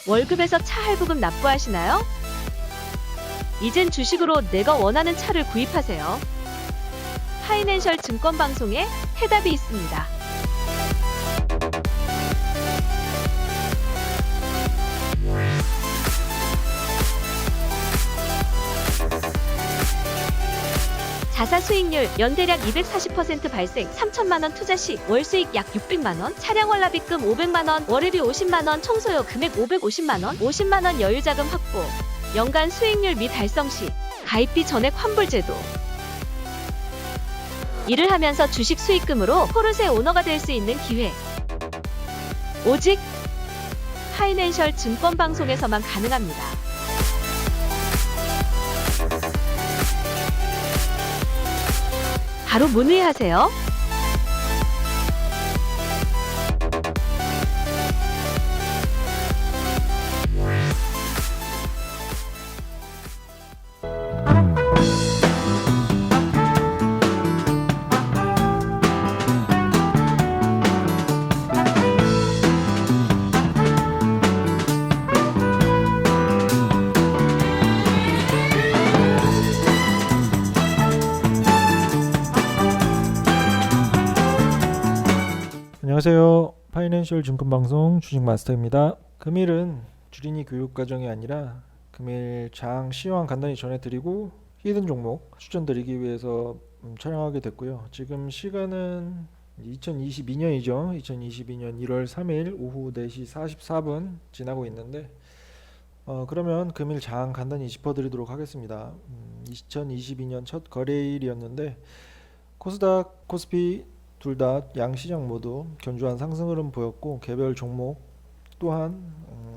월급에서 차 할부금 납부하시나요? 이젠 주식으로 내가 원하는 차를 구입하세요. 파이낸셜 증권방송에 해답이 있습니다. 자사 수익률 연대략 240% 발생, 3천만원 투자 시 월수익 약 600만원, 차량 월납입금 500만원, 월회비 50만원, 청소요 금액 550만원, 50만원 여유자금 확보, 연간 수익률 미달성 시 가입비 전액 환불제도. 일을 하면서 주식 수익금으로 포르쉐 오너가 될 수 있는 기회. 오직 파이낸셜 증권방송에서만 가능합니다. 바로 문의하세요. 안녕하세요. 파이낸셜 증권방송 주식마스터입니다. 금일은 주린이 교육과정이 아니라 금일 장 시황 간단히 전해드리고 히든 종목 추천드리기 위해서 촬영하게 됐고요. 지금 시간은 2022년이죠. 2022년 1월 3일 오후 4시 44분 지나고 있는데 그러면 금일 장 간단히 짚어드리도록 하겠습니다. 2022년 첫 거래일이었는데 코스닥, 코스피 둘 다 양시장 모두 견조한 상승 흐름 보였고, 개별 종목 또한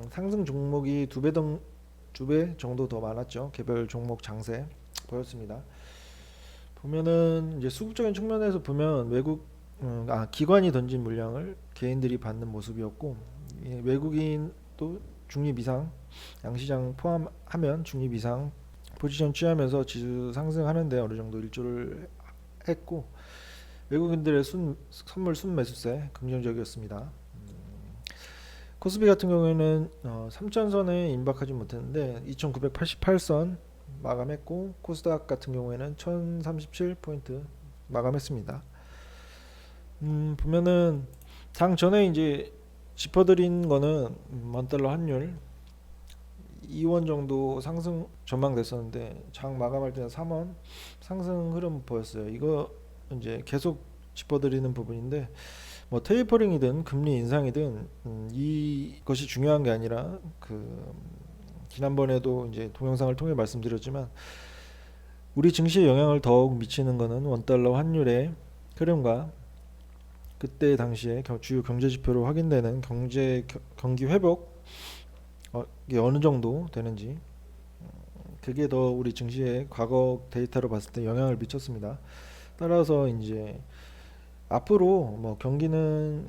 상승 종목이 두 배 정도 더 많았죠. 개별 종목 장세 보였습니다. 보면은 이제 수급적인 측면에서 보면 기관이 던진 물량을 개인들이 받는 모습이었고, 외국인도 중립 이상, 양시장 포함하면 중립 이상 포지션 취하면서 지수 상승하는데 어느 정도 일조를 했고, 외국인들의 선물 순매수세 긍정적이었습니다. 코스피 같은 경우에는 3000선에 임박하지 못했는데 2988선 마감했고, 코스닥 같은 경우에는 1037포인트 마감했습니다. 보면은 장 전에 이제 짚어드린 거는 원달러 환율 2원 정도 상승 전망됐었는데 장 마감할 때는 3원 상승 흐름 보였어요. 이거 이제 계속 짚어드리는 부분인데, 뭐 테이퍼링이든 금리 인상이든 이것이 중요한 게 아니라 지난번에도 이제 동영상을 통해 말씀드렸지만 우리 증시에 영향을 더욱 미치는 것은 원달러 환율의 흐름과 그때 당시에 주요 경제 지표로 확인되는 경기 회복 이게 어느 정도 되는지, 그게 더 우리 증시의 과거 데이터로 봤을 때 영향을 미쳤습니다. 따라서 이제 앞으로 뭐 경기는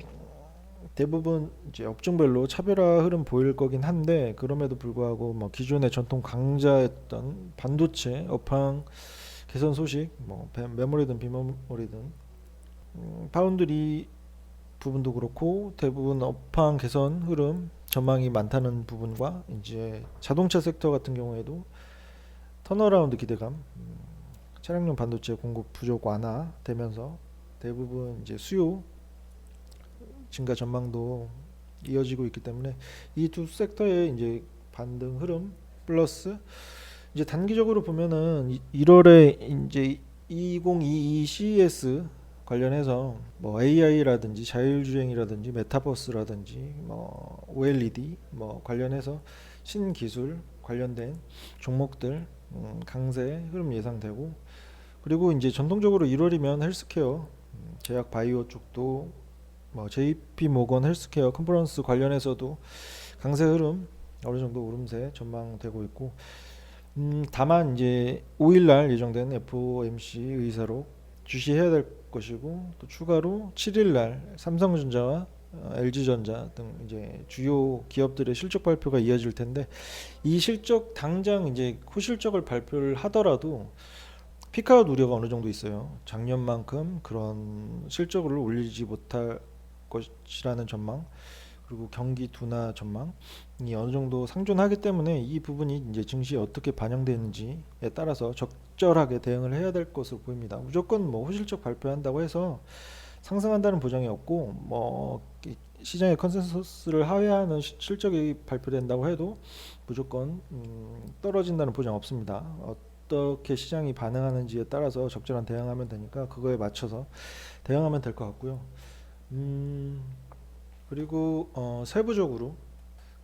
대부분 이제 업종별로 차별화 흐름 보일 거긴 한데, 그럼에도 불구하고 뭐 기존의 전통 강자였던 반도체 업황 개선 소식, 뭐 메모리든 비메모리든 파운드리 부분도 그렇고 대부분 업황 개선 흐름 전망이 많다는 부분과, 이제 자동차 섹터 같은 경우에도 턴어라운드 기대감, 차량용 반도체 공급 부족 완화되면서 대부분 이제 수요 증가 전망도 이어지고 있기 때문에 이 두 섹터의 이제 반등 흐름 플러스 이제 단기적으로 보면은 1월에 이제 2022 CES 관련해서 뭐 AI라든지 자율주행이라든지 메타버스라든지 뭐 OLED 뭐 관련해서 신기술 관련된 종목들 강세 흐름 예상되고, 그리고 이제 전통적으로 1월이면 헬스케어, 제약 바이오 쪽도 뭐 JP 모건 헬스케어 컨퍼런스 관련해서도 강세 흐름 어느 정도 오름세 전망되고 있고, 다만 이제 5일날 예정된 FOMC 의사록 주시해야 될 것이고, 또 추가로 7일날 삼성전자와 LG전자 등 이제 주요 기업들의 실적 발표가 이어질 텐데, 이 실적 당장 이제 호실적을 발표를 하더라도 피크아웃 우려가 어느 정도 있어요. 작년만큼 그런 실적을 올리지 못할 것이라는 전망. 그리고 경기 둔화 전망이 어느 정도 상존하기 때문에 이 부분이 이제 증시에 어떻게 반영되는지에 따라서 적절하게 대응을 해야 될 것으로 보입니다. 무조건 뭐 호실적 발표한다고 해서 상승한다는 보장이 없고 뭐 시장의 컨센서스를 하회하는 실적이 발표된다고 해도 무조건 떨어진다는 보장 없습니다. 어떻게 시장이 반응하는지에 따라서 적절한 대응하면 되니까 그거에 맞춰서 대응하면 될 것 같고요. 그리고 세부적으로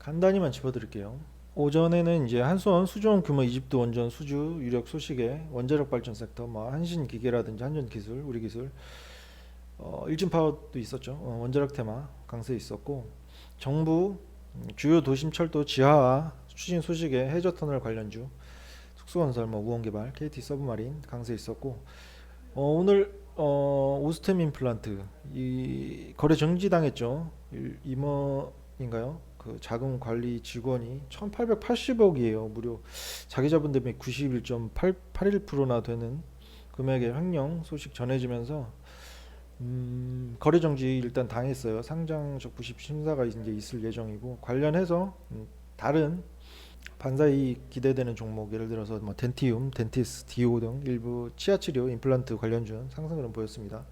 간단히만 짚어드릴게요. 오전에는 이제 한수원 수종 규모 이집트 원전 수주 유력 소식에 원자력 발전 섹터, 뭐 한신기계라든지 한전기술, 우리기술, 일진파워도 있었죠. 원자력 테마 강세 있었고, 정부 주요 도심 철도 지하화 추진 소식에 해저터널 관련주, 숙소건설, 뭐 우원개발, KT 서브마린 강세 있었고, 오늘 오스템 임플란트 이 거래 정지당했죠. 임원인가요? 그 자금 관리 직원이 1,880억이에요. 무려 자기 자본 대비 91.81%나 되는 금액의 횡령 소식 전해지면서 거래 정지 일단 당했어요. 상장 적부심 심사가 이제 있을 예정이고, 관련해서 다른 반사이익 기대되는 종목, 예를 들어서 뭐 덴티움, 덴티스, 디오 등 일부 치아 치료, 임플란트 관련주는 상승 흐름 보였습니다.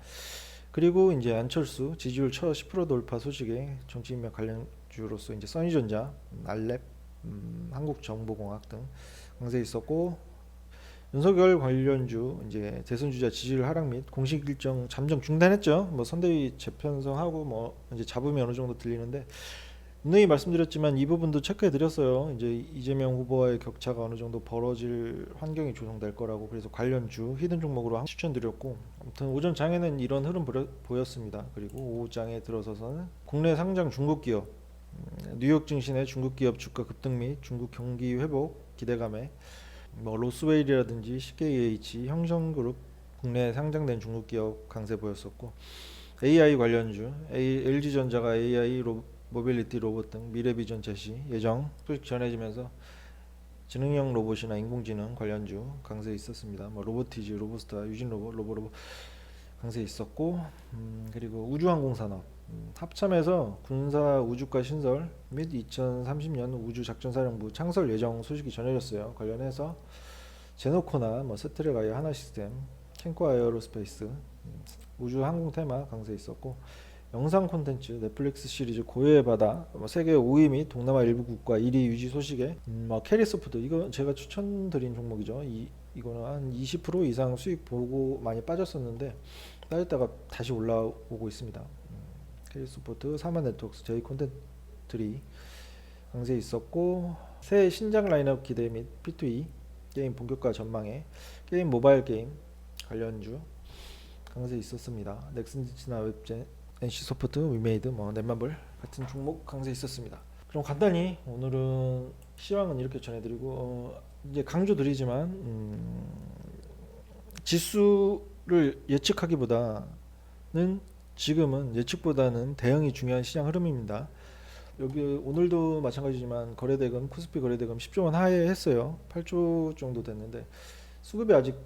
그리고 이제 안철수 지지율 첫 10% 돌파 소식에 정치인맥 관련주로서 이제 써니전자, 알랩, 한국정보공학 등 강세 있었고, 윤석열 관련주 이제 대선 주자 지지율 하락 및 공식 일정 잠정 중단했죠. 뭐 선대위 재편성하고 뭐 이제 잡음이 어느 정도 들리는데, 분명히 말씀드렸지만 이 부분도 체크해 드렸어요. 이제 이재명 후보와의 격차가 어느 정도 벌어질 환경이 조성될 거라고, 그래서 관련주 히든 종목으로 추천드렸고, 아무튼 오전 장에는 이런 흐름 보였습니다. 그리고 오후 장에 들어서서는 국내 상장 중국 기업, 뉴욕 증시내 중국 기업 주가 급등 및 중국 경기 회복 기대감에 뭐 로스웨일이라든지 CKH, 형성그룹 국내 상장된 중국 기업 강세 보였었고, AI 관련주, LG전자가 AI 모빌리티 로봇 등 미래비전 제시 예정 소식 전해지면서 지능형 로봇이나 인공지능 관련주 강세 있었습니다. 뭐 로보티즈, 로보스타, 유진로봇, 로보로봇 강세 있었고, 그리고 우주항공산업 합참에서 군사 우주과 신설 및 2030년 우주작전사령부 창설 예정 소식이 전해졌어요. 관련해서 제노코나 뭐 스트레가이아, 하나시스템, 캔코 에어로스페이스, 우주항공 테마 강세 있었고, 영상 콘텐츠 넷플릭스 시리즈 고요의 바다 세계 5위 및 동남아 일부 국가 1위 유지 소식에 캐리소프트, 이거 제가 추천드린 종목이죠. 이거는 한 20% 이상 수익 보고 많이 빠졌었는데 빠졌다가 다시 올라오고 있습니다. 캐리소프트, 사마네트웍스, 제이 콘텐츠리 강세 있었고, 새 신작 라인업 기대 및 P2E 게임 본격화 전망에 게임 모바일 게임 관련주 강세 있었습니다. 넥슨디지나 웹젠, NC소프트, 위메이드, 뭐 넷마블 같은 종목 강세 있었습니다. 그럼 간단히 오늘은 시황은 이렇게 전해드리고, 이제 강조드리지만 지수를 예측하기보다는 지금은 예측보다는 대응이 중요한 시장 흐름입니다. 여기 오늘도 마찬가지지만 거래대금, 코스피 거래대금 10조 원 하회했어요. 8조 정도 됐는데 수급이 아직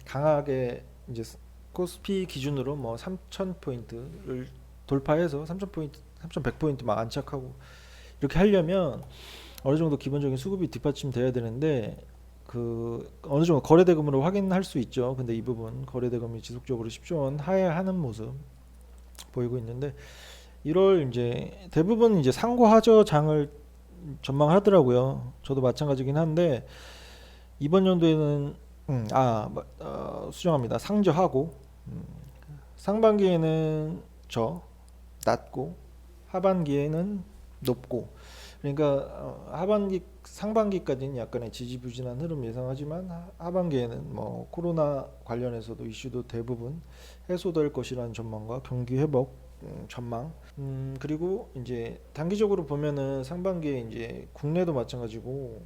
강하게 이제 코스피 기준으로 뭐 3,000포인트를 돌파해서 3,000포인트, 3,100포인트 막 안착하고 이렇게 하려면 어느 정도 기본적인 수급이 뒷받침돼야 되는데, 그 어느 정도 거래대금으로 확인할 수 있죠. 근데 이 부분 거래대금이 지속적으로 10조 원 하회하는 모습 보이고 있는데, 1월 이제 대부분 이제 상고하저 장을 전망하더라고요. 저도 마찬가지긴 한데 이번 연도에는 수정합니다. 상저하고 상반기에는 낮고 하반기에는 높고, 그러니까 상반기까지는 약간의 지지부진한 흐름 예상하지만 하반기에는 뭐 코로나 관련해서도 이슈도 대부분 해소될 것이라는 전망과 경기 회복 전망, 그리고 이제 단기적으로 보면은 상반기에 이제 국내도 마찬가지고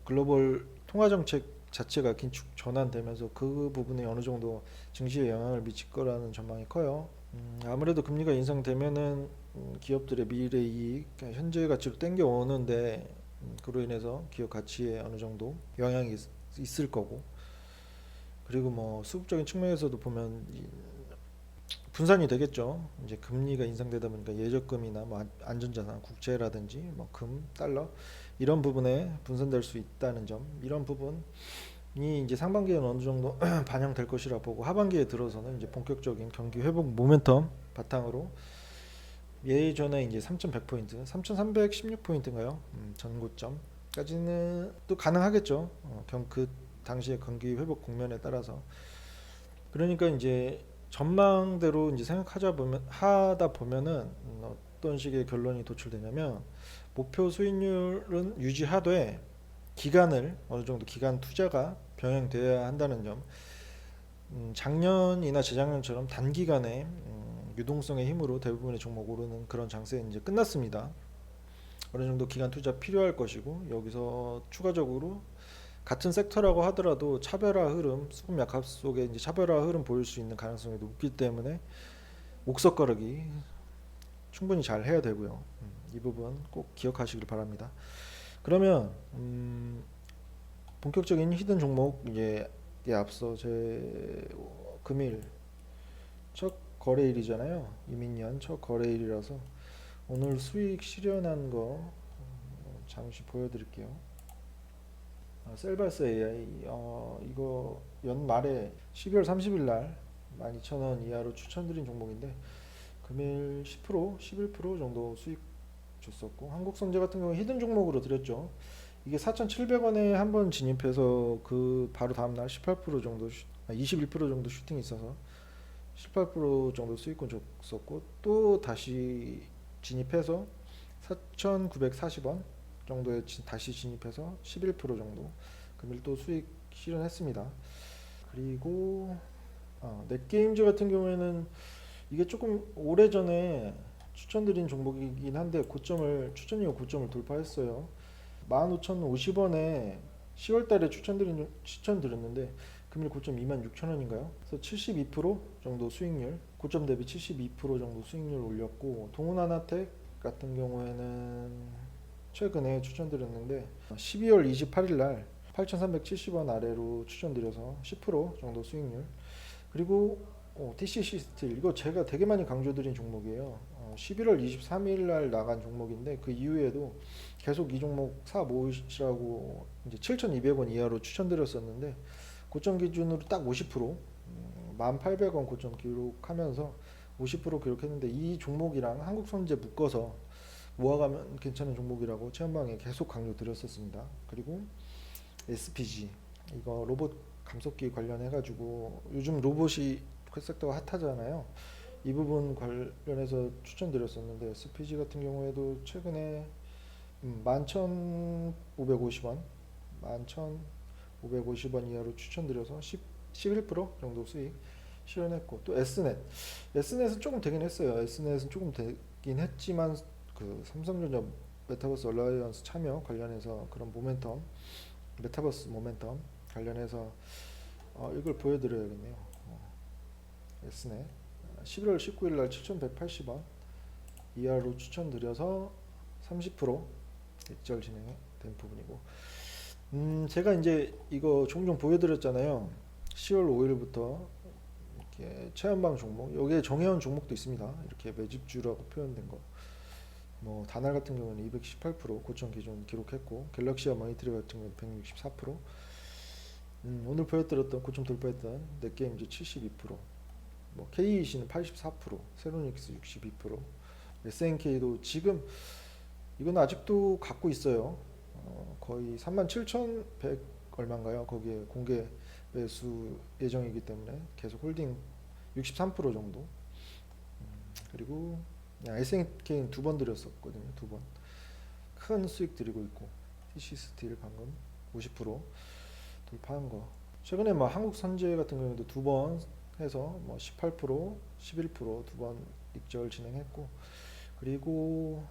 글로벌 통화 정책 자체가 긴축 전환되면서 그 부분에 어느 정도 증시에 영향을 미칠 거라는 전망이 커요. 아무래도 금리가 인상되면은 기업들의 미래 이익, 현재 가치로 땡겨 오는데, 그로 인해서 기업 가치에 어느 정도 영향이 있을 거고, 그리고 뭐 수급적인 측면에서도 보면 분산이 되겠죠. 이제 금리가 인상되다 보니까 예적금이나 뭐 안전자산, 국채라든지 뭐 금, 달러 이런 부분에 분산될 수 있다는 점, 이런 부분이 이제 상반기에는 어느 정도 반영될 것이라 보고 하반기에 들어서는 이제 본격적인 경기 회복 모멘텀 바탕으로 예전에 이제 3,100포인트, 3,316포인트인가요? 전고점까지는 또 가능하겠죠. 그 당시의 경기 회복 국면에 따라서. 그러니까 이제 전망대로 이제 하다 보면은 어떤 식의 결론이 도출되냐면 목표 수익률은 유지하되 기간을 어느 정도 기간 투자가 병행돼야 한다는 점. 작년이나 재작년처럼 단기간에 유동성의 힘으로 대부분의 종목 오르는 그런 장세 이제 끝났습니다. 어느 정도 기간 투자 필요할 것이고 여기서 추가적으로 같은 섹터라고 하더라도 차별화 흐름, 수급 약합 속에 이제 차별화 흐름 보일 수 있는 가능성이 높기 때문에 옥석 거르기 충분히 잘 해야 되고요. 이 부분 꼭 기억하시길 바랍니다. 그러면 본격적인 히든 종목 이제 앞서 제 금일 첫 거래일이잖아요. 이민년 첫 거래일이라서 오늘 수익 실현한 거 잠시 보여드릴게요. 셀바스 AI 이거 연말에 12월 30일 날 12,000원 이하로 추천드린 종목인데 금일 10%, 11% 정도 수익 줬었고 한국선제 같은 경우 히든 종목으로 드렸죠. 이게 4,700원에 한번 진입해서 그 바로 다음날 18% 정도 21% 정도 슈팅이 있어서 18% 정도 수익권 줬었고 또 다시 진입해서 4,940원 정도에 다시 진입해서 11% 정도 금일 또 수익 실현했습니다. 그리고 넷게임즈 같은 경우에는 이게 조금 오래전에 추천드린 종목이긴 한데 추천 이후 고점을 돌파했어요. 15,050원에 10월달에 추천드렸는데 금일 고점 26,000원인가요? 그래서 72% 정도 수익률, 고점 대비 72% 정도 수익률 올렸고 동훈하나텍 같은 경우에는 최근에 추천드렸는데 12월 28일 날 8,370원 아래로 추천드려서 10% 정도 수익률. 그리고 TCC 스틸 이거 제가 되게 많이 강조드린 종목이에요. 11월 23일 날 나간 종목인데 그 이후에도 계속 이 종목 사 모으시라고 이제 7,200원 이하로 추천드렸었는데 고점 기준으로 딱 50% 1,800원 고점 기록하면서 50% 기록했는데 이 종목이랑 한국선제 묶어서 모아가면 괜찮은 종목이라고 체험방에 계속 강조드렸었습니다. 그리고 SPG 이거 로봇 감속기 관련해 가지고 요즘 로봇이 그 섹터가 핫하잖아요. 이 부분 관련해서 추천드렸었는데 SPG 같은 경우에도 최근에 11,550원 11,550원 이하로 추천드려서 11% 정도 수익 실현했고 또 S넷은 조금 되긴 했어요. S넷은 조금 되긴 했지만 그 삼성전자 메타버스 얼라이언스 참여 관련해서 그런 모멘텀 메타버스 모멘텀 관련해서 이걸 보여드려야겠네요. S넷 11월 19일 날 7,180원 이하로 추천드려서 30% 액절 진행된 부분이고 제가 이제 이거 종종 보여드렸잖아요. 10월 5일부터 이렇게 체험방 종목 여기에 정해온 종목도 있습니다. 이렇게 매집주라고 표현된 거. 뭐 다날 같은 경우는 218% 고점 기준 기록했고 갤럭시와 머니터리 같은 경우는 164%. 오늘 보여드렸던 고점 돌파했던 넷게임즈 72%, 뭐 KEC는 84%, 세로닉스 62%, SNK도 지금 이건 아직도 갖고 있어요. 거의 37,100 얼마인가요? 거기에 공개 매수 예정이기 때문에 계속 홀딩 63% 정도. 그리고 SNK는 2번 드렸었거든요. 2번 큰 수익 드리고 있고 TC 스틸 방금 50% 돌파한 거. 최근에 뭐 한국 선제 같은 경우에도 2번 해서 뭐 18%, 11% 2번 익절 진행했고 그리고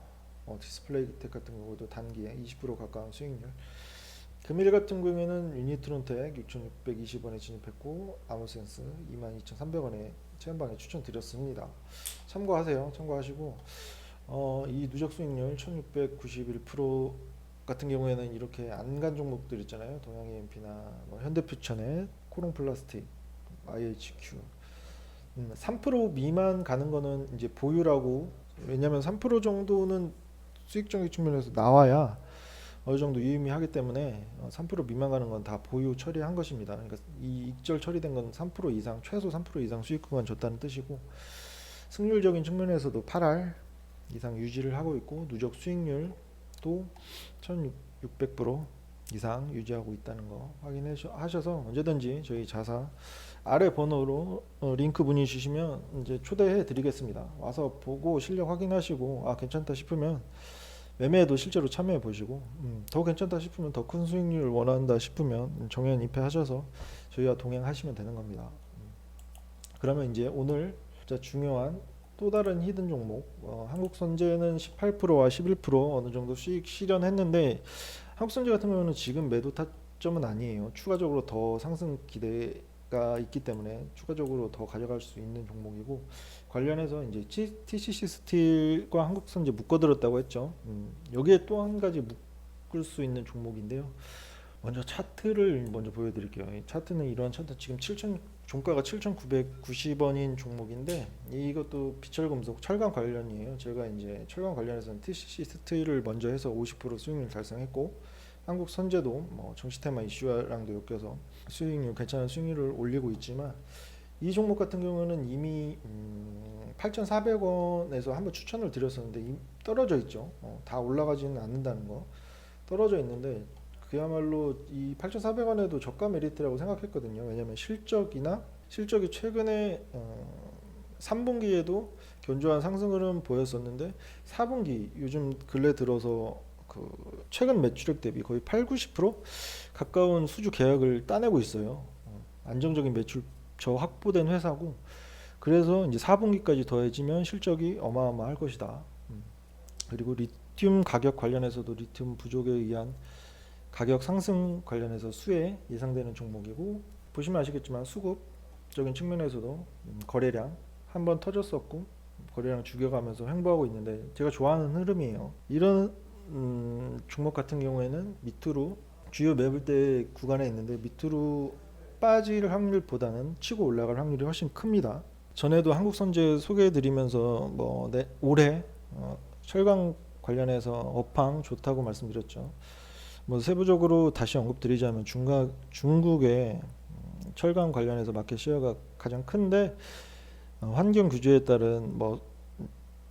디스플레이 텍 같은 경우도 단기에 20% 가까운 수익률. 금일 같은 경우에는 유니트론텍 6,620원에 진입했고 아무센스 22,300원에 체험방에 추천드렸습니다. 참고하세요. 참고하시고 이 누적 수익률 1,691% 같은 경우에는 이렇게 안간 종목들 있잖아요. 동양 EMP나 뭐 현대퓨처넷, 코롱플라스틱, IHQ 3% 미만 가는 거는 이제 보유라고. 왜냐면 3% 정도는 수익적인 측면에서 나와야 어느 정도 유의미하기 때문에 3% 미만 가는 건 다 보유 처리한 것입니다. 그러니까 이 익절 처리된 건 3% 이상, 최소 3% 이상 수익 구간 줬다는 뜻이고, 승률적인 측면에서도 8할 이상 유지를 하고 있고, 누적 수익률도 1600% 이상 유지하고 있다는 거 확인하셔서 언제든지 저희 자사 아래 번호로 링크 문의 주시면 이제 초대해 드리겠습니다. 와서 보고 실력 확인하시고 괜찮다 싶으면 매매에도 실제로 참여해 보시고, 더 괜찮다 싶으면 더 큰 수익률 원한다 싶으면 정연 입회하셔서 저희와 동행하시면 되는 겁니다. 그러면 이제 오늘 진짜 중요한 또 다른 히든 종목, 한국선제는 18%와 11% 어느 정도 수익 실현했는데, 한국선제 같은 경우는 지금 매도 타점은 아니에요. 추가적으로 더 상승 기대가 있기 때문에 추가적으로 더 가져갈 수 있는 종목이고, 관련해서 이제 TCC 스틸과 한국선제 묶어들었다고 했죠. 여기에 또 한 가지 묶을 수 있는 종목인데요. 먼저 차트를 먼저 보여드릴게요. 이 차트는 이러한 차트, 지금 종가가 7,990원인 종목인데, 이것도 비철금속 철강 관련이에요. 제가 이제 철강 관련해서는 TCC 스틸을 먼저 해서 50% 수익률 달성했고, 한국 선제도 뭐 정시테마 이슈랑도 엮여서 수익률 괜찮은 수익률을 올리고 있지만, 이 종목 같은 경우는 이미 8,400원에서 한번 추천을 드렸었는데 떨어져 있죠. 다 올라가지는 않는다는 거, 떨어져 있는데 그야말로 이 8,400원에도 저가 메리트라고 생각했거든요. 왜냐하면 실적이 최근에 3분기에도 견조한 상승 흐름 보였었는데, 4분기 요즘 근래 들어서 그 최근 매출액 대비 거의 8, 90% 가까운 수주 계약을 따내고 있어요. 안정적인 매출 저 확보된 회사고, 그래서 이제 4분기까지 더해지면 실적이 어마어마할 것이다. 그리고 리튬 가격 관련해서도 리튬 부족에 의한 가격 상승 관련해서 수혜 예상되는 종목이고, 보시면 아시겠지만 수급적인 측면에서도 거래량 한번 터졌었고 거래량 죽여가면서 횡보하고 있는데, 제가 좋아하는 흐름이에요. 이런 종목 같은 경우에는 밑으로 주요 매물대 구간에 있는데 밑으로 빠질 확률보다는 치고 올라갈 확률이 훨씬 큽니다. 전에도 한국선제 소개해드리면서 올해 철강 관련해서 업황 좋다고 말씀드렸죠. 세부적으로 다시 언급드리자면 중국의 철강 관련해서 마켓 시어가 가장 큰데, 환경 규제에 따른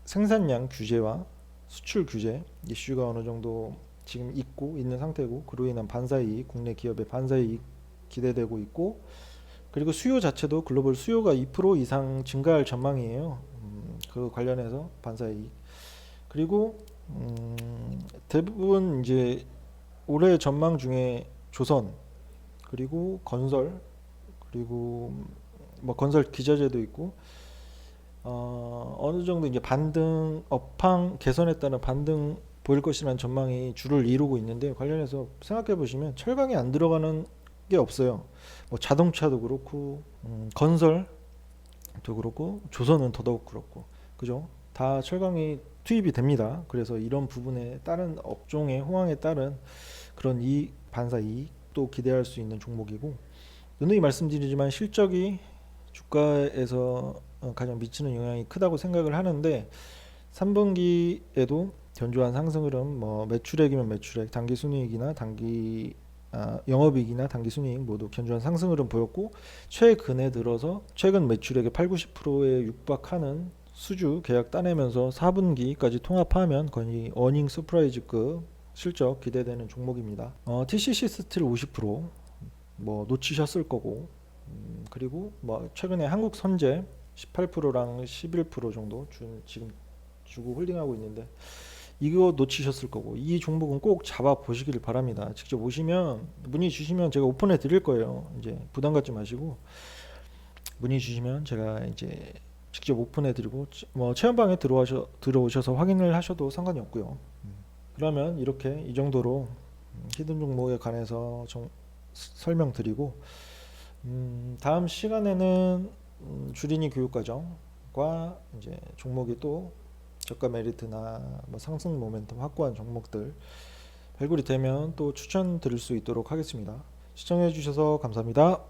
생산량 규제와 수출 규제 이슈가 어느 정도 지금 있는 상태고, 그로 인한 반사이익, 국내 기업의 반사이익 기대되고 있고, 그리고 수요 자체도 글로벌 수요가 2% 이상 증가할 전망이에요. 그 관련해서 반사이익, 그리고 대부분 이제 올해 전망 중에 조선, 그리고 건설, 그리고 건설 기자재도 있고, 어느 정도 이제 반등, 업황 개선에 따른 반등 보일 것이라는 전망이 주를 이루고 있는데, 관련해서 생각해 보시면 철강이 안 들어가는 게 없어요. 자동차도 그렇고 건설도 그렇고 조선은 더더욱 그렇고, 그죠? 다 철강이 투입이 됩니다. 그래서 이런 부분에 따른 업종의 호황에 따른 그런 반사 이익도 기대할 수 있는 종목이고, 누누이 말씀드리지만 실적이 주가에서 가장 미치는 영향이 크다고 생각을 하는데, 3분기에도 견조한 상승 흐름, 매출액이면 매출액, 당기 순이익이나 영업이익이나 당기 순이익 모두 견조한 상승 흐름 보였고, 최근에 들어서 최근 매출액의 8, 90%에 육박하는 수주 계약 따내면서 4분기까지 통합하면 거의 어닝 서프라이즈급 실적 기대되는 종목입니다. TCC 스틸 50% 놓치셨을 거고, 그리고 최근에 한국 선제 18%랑 11% 정도 지금 주고 홀딩하고 있는데, 이거 놓치셨을 거고, 이 종목은 꼭 잡아 보시길 바랍니다. 직접 오시면 문의 주시면 제가 오픈해 드릴 거예요. 이제 부담 갖지 마시고 문의 주시면 제가 이제 직접 오픈해 드리고, 체험방에 들어오셔서 확인을 하셔도 상관이 없고요. 그러면 이렇게 이 정도로 히든 종목에 관해서 설명드리고, 다음 시간에는 주린이 교육과정과 이제 종목이 또 저가 메리트나 상승 모멘텀 확고한 종목들 발굴이 되면 또 추천드릴 수 있도록 하겠습니다. 시청해 주셔서 감사합니다.